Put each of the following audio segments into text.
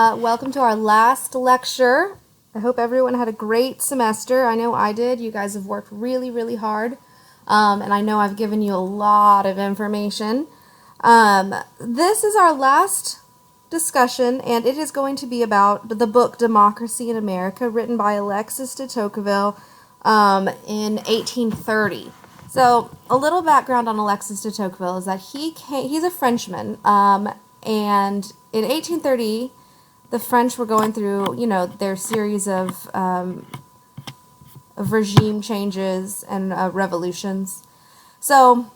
Welcome to our last lecture. I hope everyone had a great semester. I know I did. You guys have worked really, really hard, and I know I've given you a lot of information. This is our last discussion, and it is going to be about the book Democracy in America, written by Alexis de Tocqueville in 1830. So, a little background on Alexis de Tocqueville is that he's a Frenchman, and in 1830, the French were going through, their series of regime changes and revolutions. So,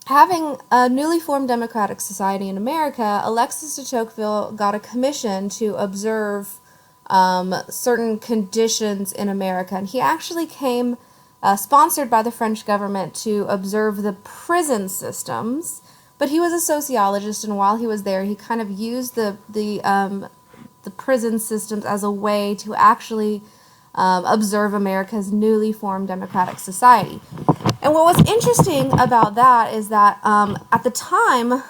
having a newly formed democratic society in America, Alexis de Tocqueville got a commission to observe certain conditions in America. And he actually came sponsored by the French government to observe the prison systems. But he was a sociologist, and while he was there, he kind of used the prison systems as a way to actually observe America's newly formed democratic society. And what was interesting about that is that at the time,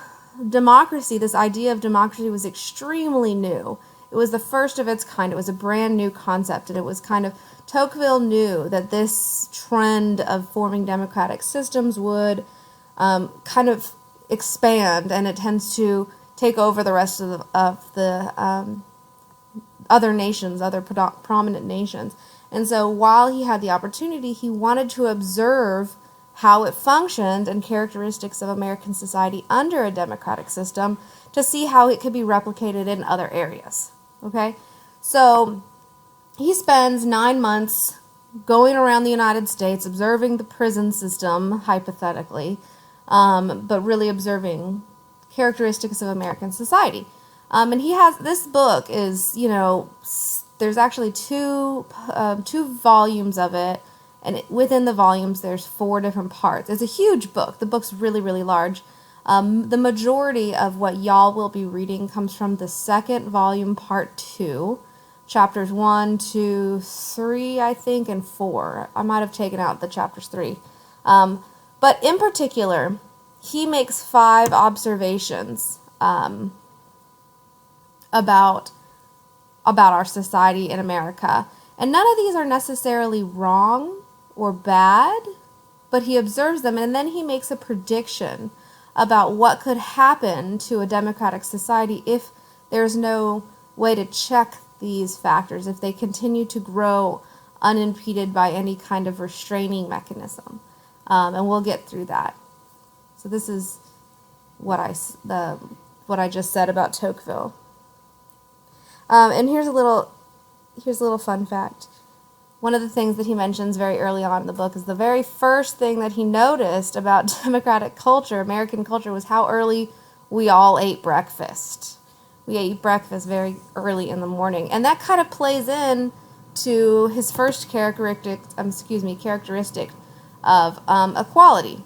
democracy, this idea of democracy, was extremely new. It was the first of its kind. It was a brand new concept, and it was kind of, Tocqueville knew that this trend of forming democratic systems would kind of expand, and it tends to take over the rest of the other nations, other prominent nations. And so while he had the opportunity, he wanted to observe how it functioned and characteristics of American society under a democratic system to see how it could be replicated in other areas. Okay? So he spends 9 months going around the United States observing the prison system, hypothetically, but really observing characteristics of American society. And he has, this book is, there's actually two volumes of it, and within the volumes there's 4 different parts. It's a huge book. The book's really, really large. The majority of what y'all will be reading comes from the second volume, part 2, chapters 1, 2, 3, I think, and 4. I might have taken out the chapters 3. But in particular, he makes 5 observations about our society in America. And none of these are necessarily wrong or bad, but he observes them, and then he makes a prediction about what could happen to a democratic society if there's no way to check these factors, if they continue to grow unimpeded by any kind of restraining mechanism. And we'll get through that. So this is what I just said about Tocqueville. And here's a little fun fact. One of the things that he mentions very early on in the book is the very first thing that he noticed about democratic culture, American culture, was how early we all ate breakfast. We ate breakfast very early in the morning, and that kind of plays in to his first characteristic of equality.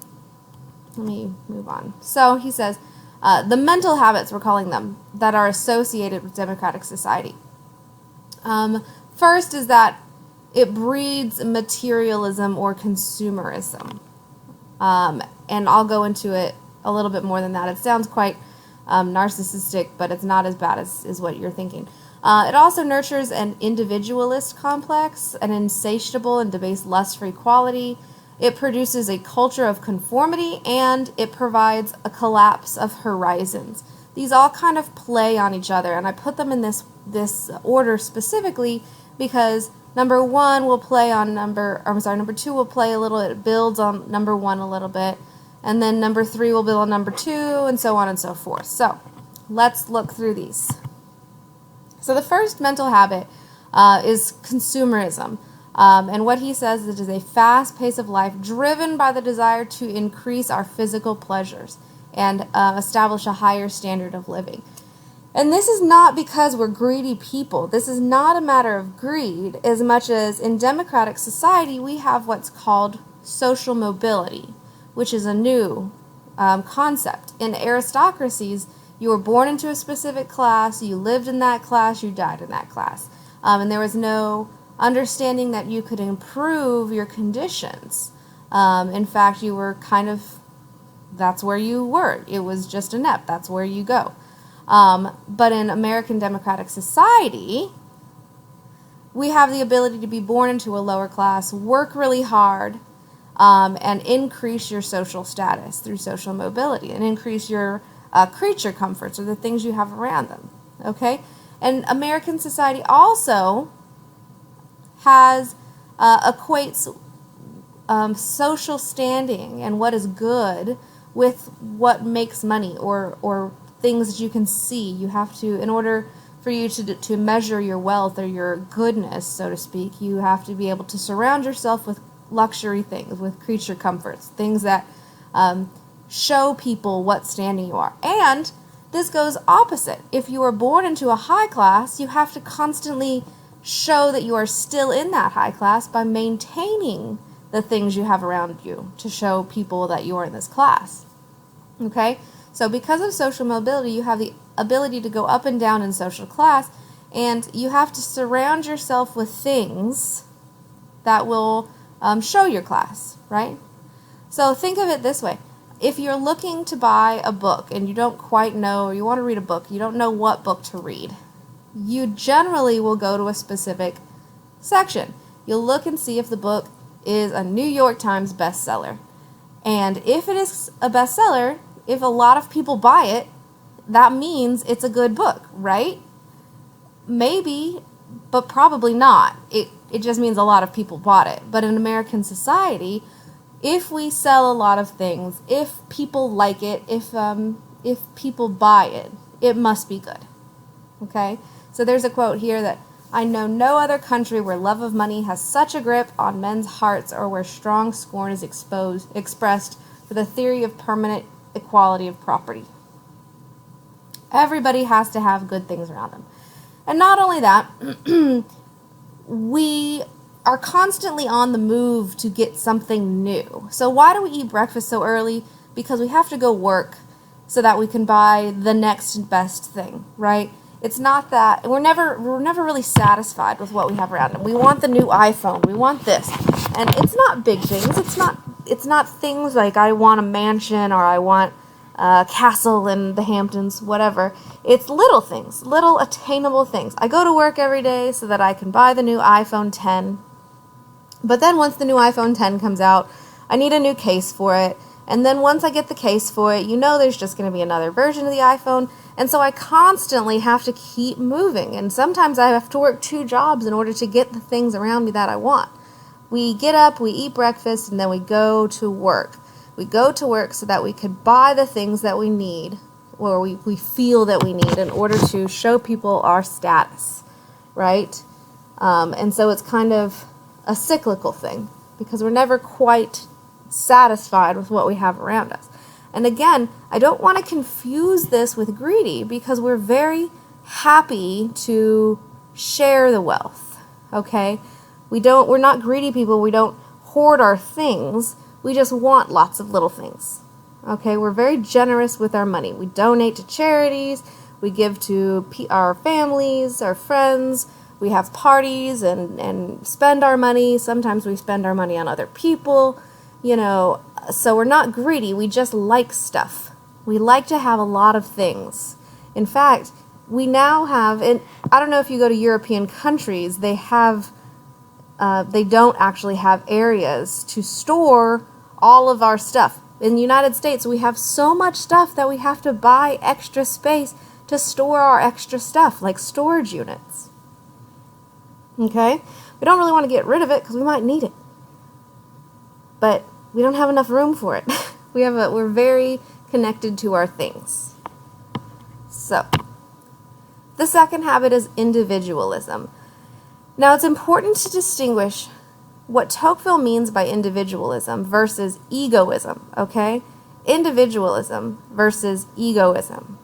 Let me move on. So he says, the mental habits, we're calling them, that are associated with democratic society. First is that it breeds materialism or consumerism. And I'll go into it a little bit more than that. It sounds quite narcissistic, but it's not as bad as what you're thinking. It also nurtures an individualist complex, an insatiable and debased lust for equality. It produces a culture of conformity, and it provides a collapse of horizons. These all kind of play on each other, and I put them in this order specifically because number 1 will play on number 2 will play a little, it builds on number 1 a little bit, and then number 3 will build on number 2, and so on and so forth. So, let's look through these. So the first mental habit is consumerism. And what he says is it is a fast pace of life driven by the desire to increase our physical pleasures and establish a higher standard of living. And this is not because we're greedy people. This is not a matter of greed as much as in democratic society we have what's called social mobility, which is a new concept. In aristocracies, you were born into a specific class, you lived in that class, you died in that class. And there was no understanding that you could improve your conditions. In fact, you were kind of, that's where you were. It was just inept. That's where you go. But in American democratic society, we have the ability to be born into a lower class, work really hard, and increase your social status through social mobility, and increase your creature comforts, or the things you have around them. Okay? And American society also equates social standing and what is good with what makes money, or things that you can see. You have to, in order for you to measure your wealth or your goodness, so to speak, you have to be able to surround yourself with luxury things, with creature comforts, things that show people what standing you are. And this goes opposite. If you are born into a high class, you have to constantly show that you are still in that high class by maintaining the things you have around you to show people that you are in this class. Okay? So because of social mobility, you have the ability to go up and down in social class, and you have to surround yourself with things that will show your class, right? So think of it this way. If you're looking to buy a book and you don't quite know, or you want to read a book, you don't know what book to read, you generally will go to a specific section. You'll look and see if the book is a New York Times bestseller. And if it is a bestseller, if a lot of people buy it, that means it's a good book, right? Maybe, but probably not. It just means a lot of people bought it. But in American society, if we sell a lot of things, if people like it, if people buy it, it must be good. Okay? So there's a quote here that, "I know no other country where love of money has such a grip on men's hearts, or where strong scorn is expressed for the theory of permanent equality of property." Everybody has to have good things around them. And not only that, we are constantly on the move to get something new. So why do we eat breakfast so early? Because we have to go work so that we can buy the next best thing, right? It's not that we're never really satisfied with what we have around us. We want the new iPhone. We want this. And it's not big things. It's not things like I want a mansion, or I want a castle in the Hamptons, whatever. It's little things, little attainable things. I go to work every day so that I can buy the new iPhone 10. But then once the new iPhone 10 comes out, I need a new case for it. And then once I get the case for it, there's just going to be another version of the iPhone. And so I constantly have to keep moving. And sometimes I have to work 2 jobs in order to get the things around me that I want. We get up, we eat breakfast, and then we go to work. We go to work so that we could buy the things that we need, or we feel that we need, in order to show people our status, right? And so it's kind of a cyclical thing, because we're never quite satisfied with what we have around us. And again, I don't want to confuse this with greedy, because we're very happy to share the wealth, okay? We're not greedy people. We don't hoard our things. We just want lots of little things, okay? We're very generous with our money. We donate to charities. We give to our families, our friends. We have parties and spend our money. Sometimes we spend our money on other people, so we're not greedy. We just like stuff. We like to have a lot of things. In fact, we now have, and I don't know if you go to European countries, they don't actually have areas to store all of our stuff. In the United States, we have so much stuff that we have to buy extra space to store our extra stuff, like storage units. Okay? We don't really want to get rid of it because we might need it. But we don't have enough room for it. We're very connected to our things. So, the second habit is individualism. Now, it's important to distinguish what Tocqueville means by individualism versus egoism, okay? Individualism versus egoism.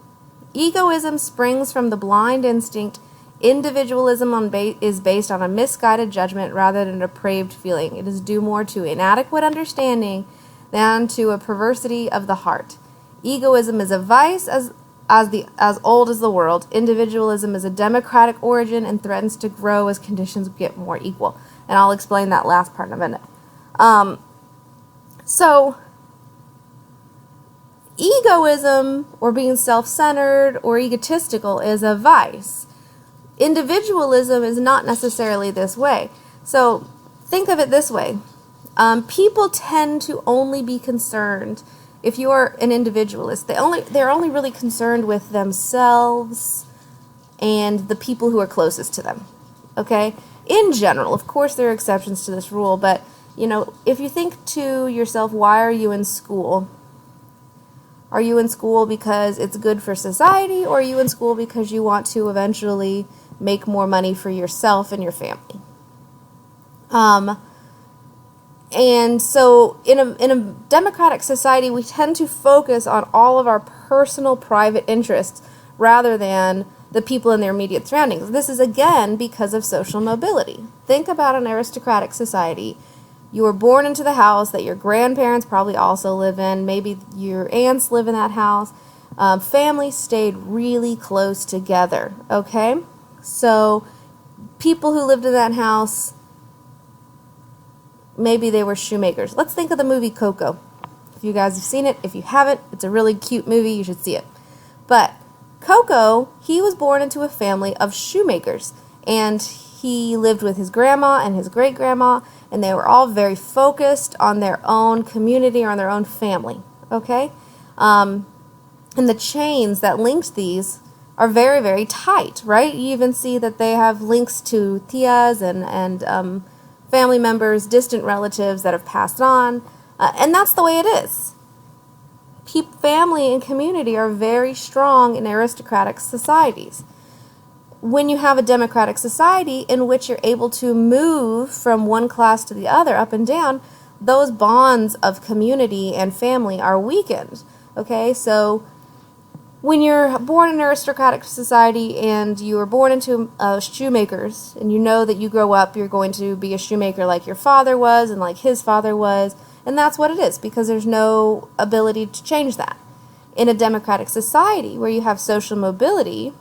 Egoism springs from the blind instinct. Individualism is based on a misguided judgment rather than a depraved feeling. It is due more to inadequate understanding than to a perversity of the heart. Egoism is a vice as old as the world. Individualism is a democratic origin and threatens to grow as conditions get more equal. And I'll explain that last part in a minute. So, Egoism, or being self-centered or egotistical, is a vice. Individualism is not necessarily this way. So think of it this way. People tend to only be concerned, if you're an individualist, they're only really concerned with themselves and the people who are closest to them. Okay? In general, of course there are exceptions to this rule, but if you think to yourself, why are you in school? Are you in school because it's good for society, or are you in school because you want to eventually make more money for yourself and your family? And so in a democratic society, we tend to focus on all of our personal private interests rather than the people in their immediate surroundings. This is, again, because of social mobility. Think about an aristocratic society. You were born into the house that your grandparents probably also live in. Maybe your aunts live in that house. Families stayed really close together, okay? So people who lived in that house, maybe they were shoemakers. Let's think of the movie Coco. If you guys have seen it, if you haven't, it's a really cute movie. You should see it. But Coco, he was born into a family of shoemakers, and he lived with his grandma and his great-grandma, and they were all very focused on their own community or on their own family, okay? And the chains that linked these are very, very tight, right? You even see that they have links to tias and family members, distant relatives that have passed on, and that's the way it is. Family and community are very strong in aristocratic societies. When you have a democratic society in which you're able to move from one class to the other, up and down, those bonds of community and family are weakened. Okay, so when you're born in an aristocratic society and you are born into shoemakers, and you know that you grow up, you're going to be a shoemaker like your father was and like his father was, and that's what it is, because there's no ability to change that. In a democratic society where you have social mobility,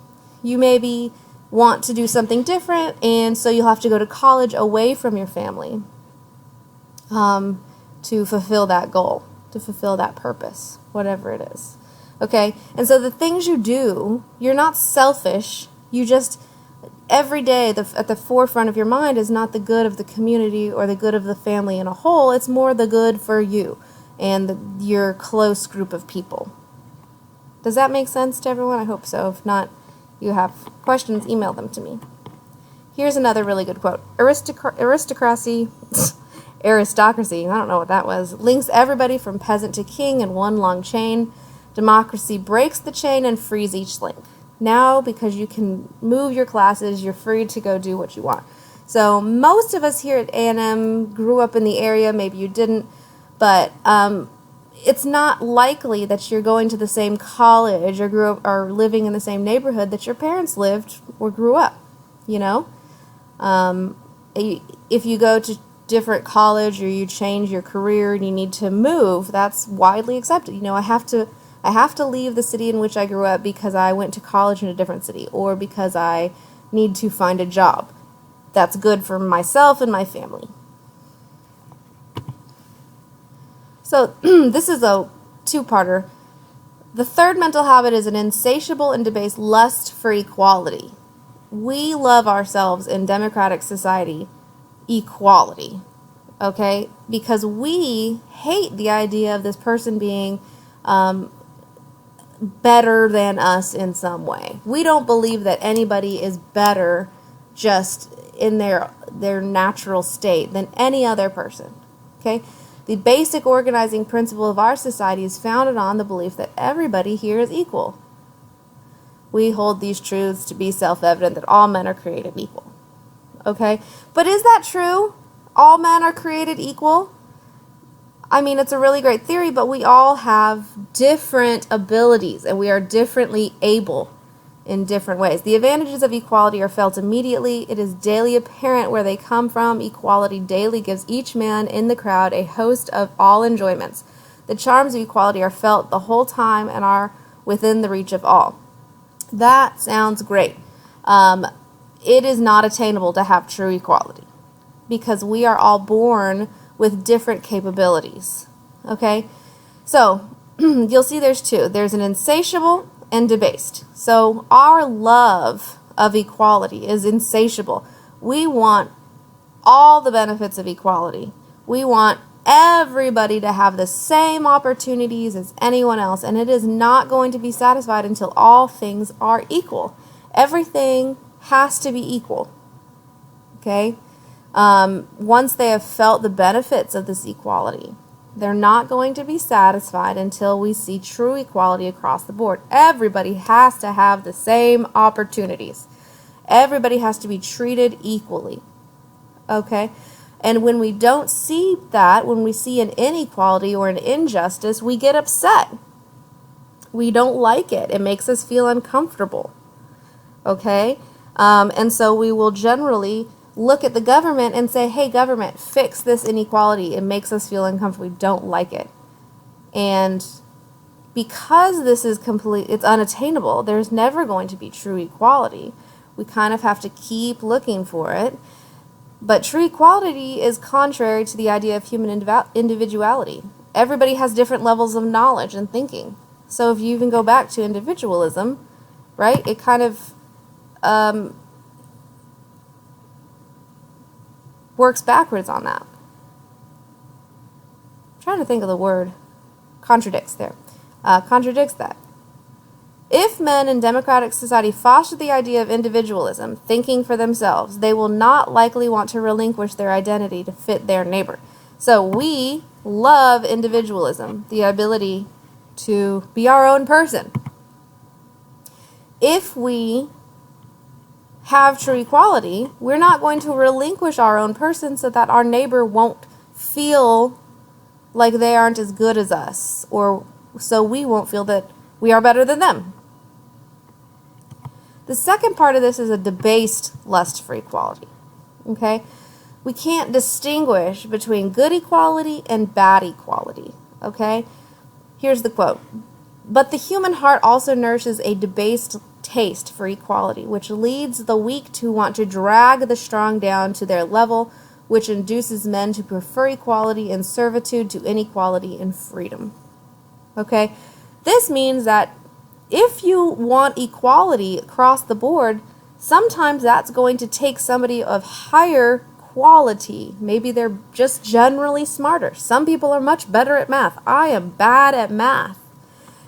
you maybe want to do something different, and so you'll have to go to college away from your family to fulfill that goal, to fulfill that purpose, whatever it is. Okay? And so the things you do, you're not selfish. You just, every day, at the forefront of your mind is not the good of the community or the good of the family in a whole. It's more the good for you and your close group of people. Does that make sense to everyone? I hope so. If not, you have questions, email them to me. Here's another really good quote. Aristocracy, I don't know what that was, links everybody from peasant to king in one long chain. Democracy breaks the chain and frees each link. Now, because you can move your classes, you're free to go do what you want. So most of us here at A&M grew up in the area. Maybe you didn't, but it's not likely that you're going to the same college or grew up or living in the same neighborhood that your parents lived or grew up. If you go to different college or you change your career and you need to move, that's widely accepted. I have to leave the city in which I grew up because I went to college in a different city, or because I need to find a job. That's good for myself and my family. So this is a two-parter. The third mental habit is an insatiable and debased lust for equality. We love ourselves in democratic society equality, okay? Because we hate the idea of this person being better than us in some way. We don't believe that anybody is better just in their natural state than any other person, okay? The basic organizing principle of our society is founded on the belief that everybody here is equal. We hold these truths to be self-evident, that all men are created equal. Okay? But is that true? All men are created equal? I mean, it's a really great theory, but we all have different abilities, and we are differently able in different ways. The advantages of equality are felt immediately. It is daily apparent where they come from. Equality daily gives each man in the crowd a host of all enjoyments. The charms of equality are felt the whole time and are within the reach of all. That sounds great. It is not attainable to have true equality because we are all born with different capabilities. Okay? So, you'll see there's two. There's an insatiable and debased. So our love of equality is insatiable. We want all the benefits of equality. We want everybody to have the same opportunities as anyone else, and it is not going to be satisfied until all things are equal. Everything has to be equal. Okay? Once they have felt the benefits of this equality, they're not going to be satisfied until we see true equality across the board. Everybody has to have the same opportunities. Everybody has to be treated equally. Okay? And when we don't see that, when we see an inequality or an injustice, we get upset. We don't like it. It makes us feel uncomfortable. Okay? And so we will generally look at the government and say, hey, government, fix this inequality. It makes us feel uncomfortable. We don't like it. And because this is it's unattainable, there's never going to be true equality. We kind of have to keep looking for it. But true equality is contrary to the idea of human individuality. Everybody has different levels of knowledge and thinking. So if you even go back to individualism, right, it kind of works backwards on that. I'm trying to think of the word. Contradicts there. Contradicts that. If men in democratic society foster the idea of individualism, thinking for themselves, they will not likely want to relinquish their identity to fit their neighbor. So we love individualism, the ability to be our own person. If we have true equality, we're not going to relinquish our own person so that our neighbor won't feel like they aren't as good as us, or so we won't feel that we are better than them. The second part of this is a debased lust for equality. Okay? We can't distinguish between good equality and bad equality. Okay? Here's the quote. But the human heart also nourishes a debased taste for equality, which leads the weak to want to drag the strong down to their level, which induces men to prefer equality and servitude to inequality and freedom. Okay? This means that if you want equality across the board, sometimes that's going to take somebody of higher quality. Maybe they're just generally smarter. Some people are much better at math. I am bad at math.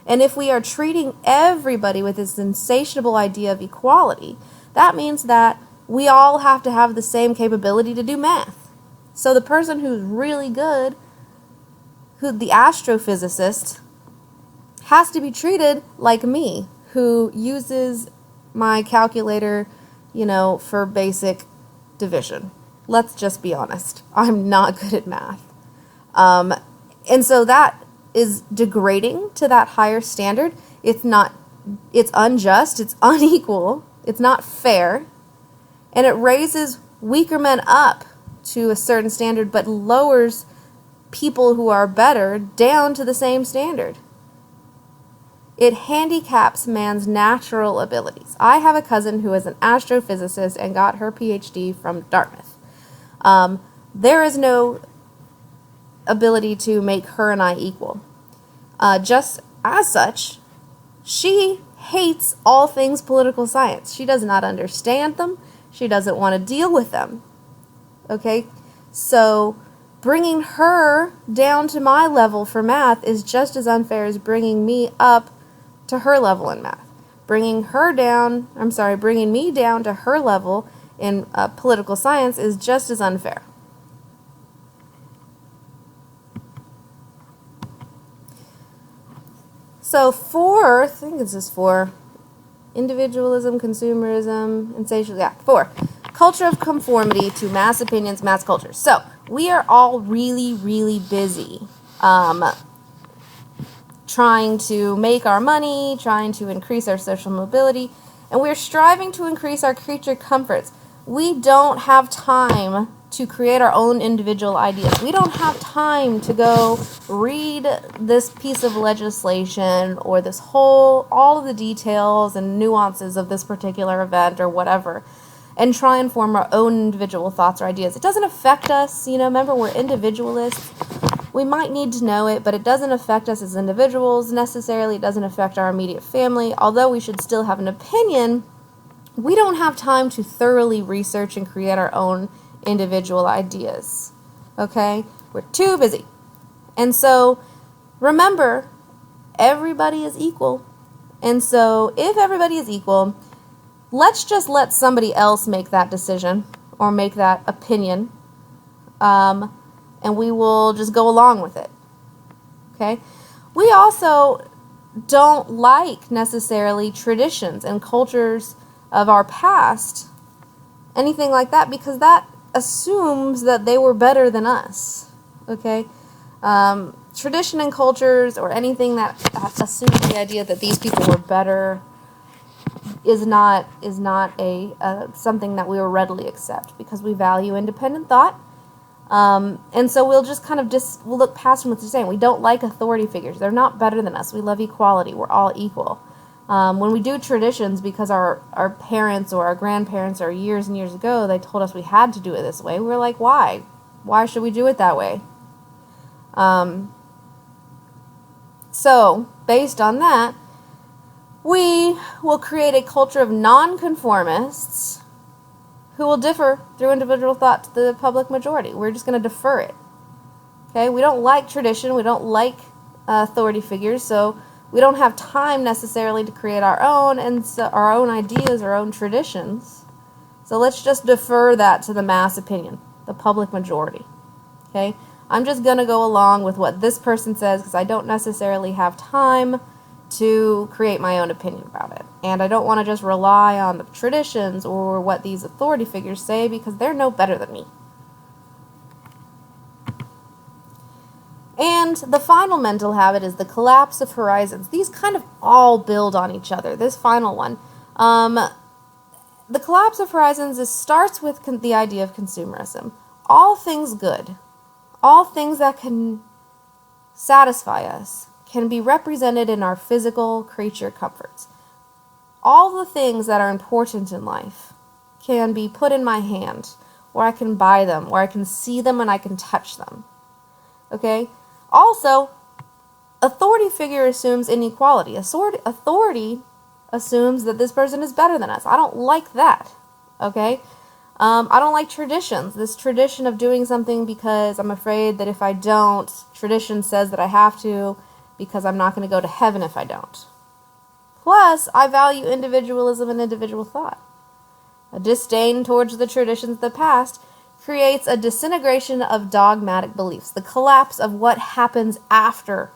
And if we are treating everybody with this insatiable idea of equality, that means that we all have to have the same capability to do math. So the person who's really good, the astrophysicist, has to be treated like me, who uses my calculator, for basic division. Let's just be honest. I'm not good at math. And so that is degrading to that higher standard. It's unjust, it's unequal, it's not fair, and it raises weaker men up to a certain standard, but lowers people who are better down to the same standard. It handicaps man's natural abilities. I have a cousin who is an astrophysicist and got her PhD from Dartmouth. There is no ability to make her and I equal. Just as such, she hates all things political science. She does not understand them. She doesn't want to deal with them. Okay? So bringing her down to my level for math is just as unfair as bringing me up to her level in math. Bringing me down to her level in political science is just as unfair. So I think this is 4, individualism, consumerism, insatiable, 4, culture of conformity to mass opinions, mass culture. So we are all really, really busy trying to make our money, trying to increase our social mobility, and we're striving to increase our creature comforts. We don't have time to create our own individual ideas. We don't have time to go read this piece of legislation or all of the details and nuances of this particular event or whatever, and try and form our own individual thoughts or ideas. It doesn't affect us, remember, we're individualists. We might need to know it, but it doesn't affect us as individuals necessarily. It doesn't affect our immediate family. Although we should still have an opinion, we don't have time to thoroughly research and create our own individual ideas. Okay? We're too busy. And so, remember, everybody is equal. And so, if everybody is equal, let's just let somebody else make that decision or make that opinion. And we will just go along with it. Okay? We also don't like necessarily traditions and cultures of our past, anything like that, because that assumes that they were better than us. Okay? Tradition and cultures or anything that assumes the idea that these people were better is not a something that we will readily accept, because we value independent thought. And so we'll just kind of we'll look past what they're saying. We don't like authority figures. They're not better than us. We love equality. We're all equal. When we do traditions because our parents or our grandparents or years and years ago, they told us we had to do it this way, we're like, why? Why should we do it that way? So, based on that, we will create a culture of nonconformists who will differ through individual thought to the public majority. We're just going to defer it. Okay? We don't like tradition. We don't like authority figures, so we don't have time necessarily to create our own and so our own ideas, our own traditions. So let's just defer that to the mass opinion, the public majority. Okay? I'm just going to go along with what this person says because I don't necessarily have time to create my own opinion about it. And I don't want to just rely on the traditions or what these authority figures say because they're no better than me. And the final mental habit is the collapse of horizons. These kind of all build on each other. This final one. The collapse of horizons starts with the idea of consumerism. All things good, all things that can satisfy us, can be represented in our physical creature comforts. All the things that are important in life can be put in my hand, or I can buy them, or I can see them and I can touch them. Okay? Also, authority figure assumes inequality. Authority assumes that this person is better than us. I don't like that. Okay? I don't like traditions. This tradition of doing something because I'm afraid that if I don't, tradition says that I have to, because I'm not going to go to heaven if I don't. Plus, I value individualism and individual thought. A disdain towards the traditions of the past creates a disintegration of dogmatic beliefs, the collapse of what happens after.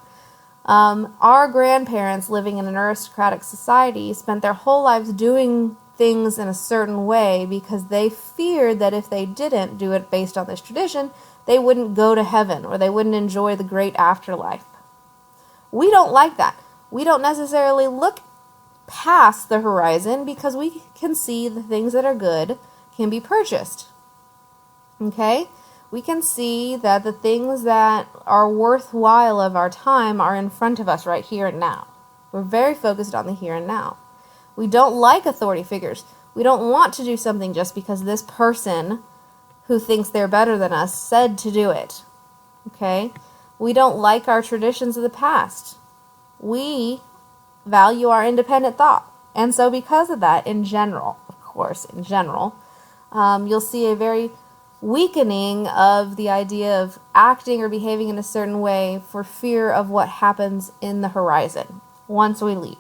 Our grandparents living in an aristocratic society spent their whole lives doing things in a certain way because they feared that if they didn't do it based on this tradition, they wouldn't go to heaven or they wouldn't enjoy the great afterlife. We don't like that. We don't necessarily look past the horizon because we can see the things that are good can be purchased. Okay? We can see that the things that are worthwhile of our time are in front of us right here and now. We're very focused on the here and now. We don't like authority figures. We don't want to do something just because this person who thinks they're better than us said to do it. Okay? We don't like our traditions of the past. We value our independent thought. And so because of that, in general, of course, in general, you'll see a very weakening of the idea of acting or behaving in a certain way for fear of what happens in the horizon once we leave.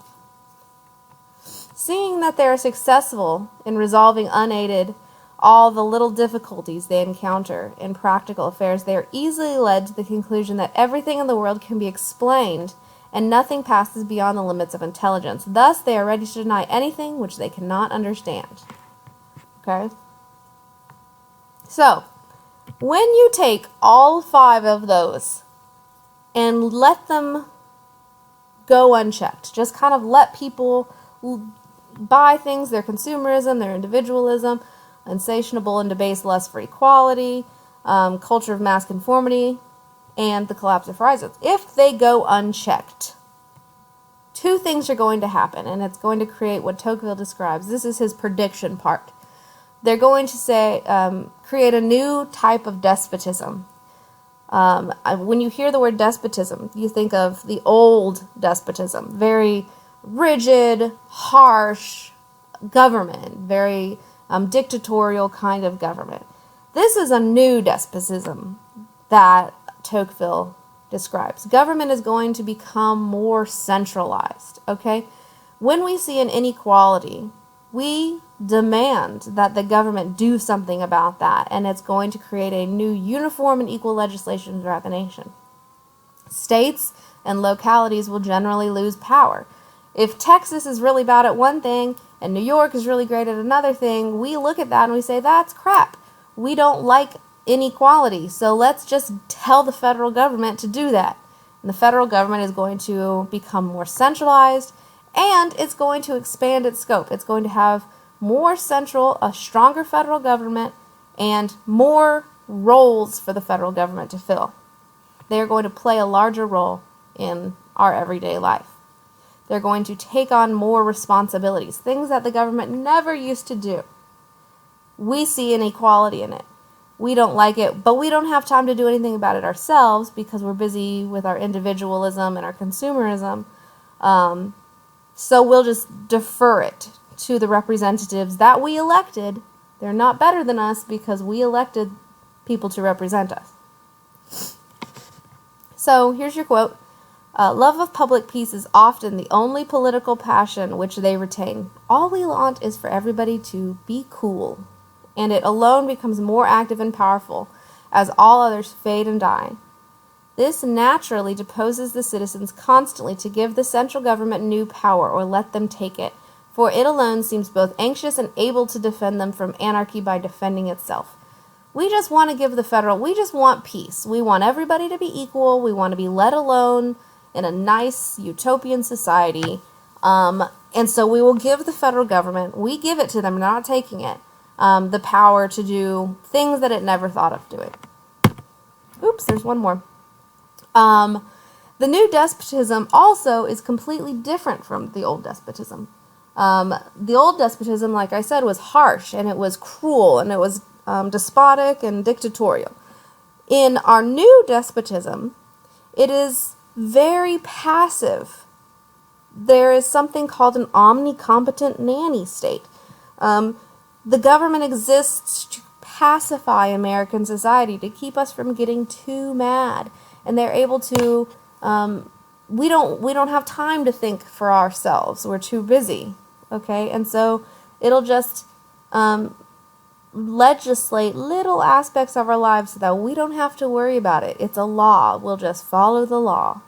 Seeing that they are successful in resolving unaided all the little difficulties they encounter in practical affairs, they are easily led to the conclusion that everything in the world can be explained and nothing passes beyond the limits of intelligence. Thus, they are ready to deny anything which they cannot understand. Okay? So, when you take all 5 of those and let them go unchecked, just kind of let people buy things, their consumerism, their individualism, insatiable and debased lust for equality, culture of mass conformity, and the collapse of horizons. If they go unchecked, 2 things are going to happen, and it's going to create what Tocqueville describes. This is his prediction part. They're going to say, create a new type of despotism. When you hear the word despotism, you think of the old despotism, very rigid, harsh government, very dictatorial kind of government. This is a new despotism that Tocqueville describes. Government is going to become more centralized, okay? When we see an inequality, we demand that the government do something about that, and it's going to create a new uniform and equal legislation throughout the nation. States and localities will generally lose power. If Texas is really bad at one thing and New York is really great at another thing, we look at that and we say, that's crap. We don't like inequality, so let's just tell the federal government to do that. And the federal government is going to become more centralized, and it's going to expand its scope. It's going to have more central, a stronger federal government, and more roles for the federal government to fill. They are going to play a larger role in our everyday life. They're going to take on more responsibilities, things that the government never used to do. We see inequality in it. We don't like it, but we don't have time to do anything about it ourselves because we're busy with our individualism and our consumerism. So we'll just defer it to the representatives that we elected. They're not better than us because we elected people to represent us. So here's your quote. Love of public peace is often the only political passion which they retain. All we want is for everybody to be cool, and it alone becomes more active and powerful as all others fade and die. This naturally deposes the citizens constantly to give the central government new power or let them take it, for it alone seems both anxious and able to defend them from anarchy by defending itself. We just want to give we just want peace. We want everybody to be equal. We want to be let alone in a nice utopian society. And so we will give the federal government, we give it to them, not taking it, the power to do things that it never thought of doing. Oops, there's one more. The new despotism also is completely different from the old despotism. The old despotism, like I said, was harsh, and it was cruel, and it was despotic and dictatorial. In our new despotism, it is very passive. There is something called an omnicompetent nanny state. The government exists to pacify American society, to keep us from getting too mad. And they're able to, we don't have time to think for ourselves. We're too busy, okay? And so it'll just legislate little aspects of our lives so that we don't have to worry about it. It's a law. We'll just follow the law.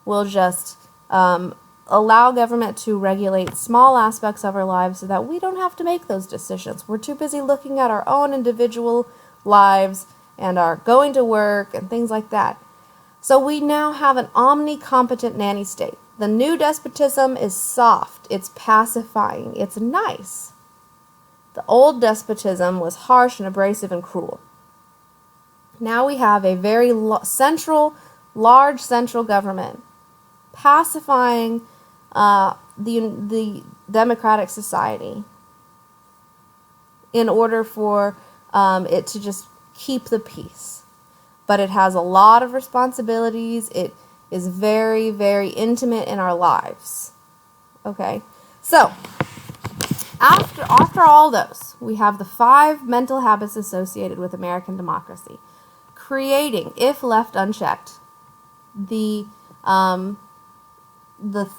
We'll just allow government to regulate small aspects of our lives so that we don't have to make those decisions. We're too busy looking at our own individual lives and our going to work and things like that. So we now have an omnicompetent nanny state. The new despotism is soft, it's pacifying, it's nice. The old despotism was harsh and abrasive and cruel. Now we have a very large central government pacifying the democratic society in order for it to just keep the peace. But it has a lot of responsibilities. It is very, very intimate in our lives. Okay? So, after all those, we have the 5 mental habits associated with American democracy. Creating, if left unchecked, the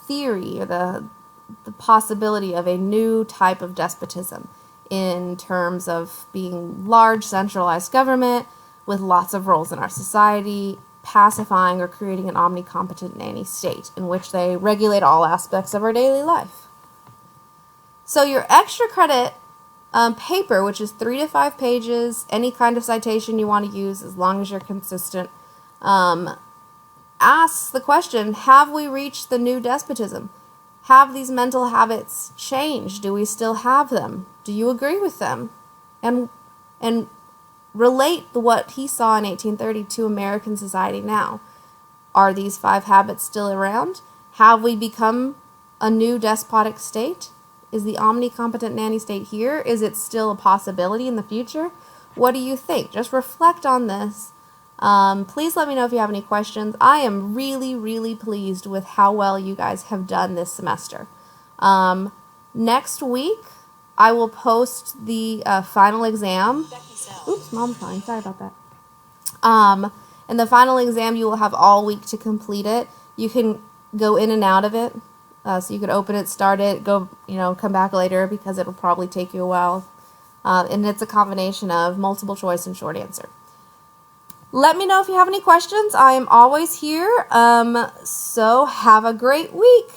theory or the possibility of a new type of despotism in terms of being large centralized government with lots of roles in our society, pacifying or creating an omnicompetent nanny state in which they regulate all aspects of our daily life. So your extra credit paper, which is 3 to 5 pages, any kind of citation you want to use as long as you're consistent, asks the question, have we reached the new despotism? Have these mental habits changed? Do we still have them? Do you agree with them? And relate what he saw in 1830 to American society now. Are these 5 habits still around? Have we become a new despotic state? Is the omnicompetent nanny state here? Is it still a possibility in the future? What do you think? Just reflect on this Please let me know if you have any questions. I am really, really pleased with how well you guys have done this semester. Next week, I will post the final exam. Oops, mom's calling. Sorry about that. In the final exam, you will have all week to complete it. You can go in and out of it. So you could open it, start it, go, come back later because it'll probably take you a while. And it's a combination of multiple choice and short answer. Let me know if you have any questions. I am always here. So have a great week.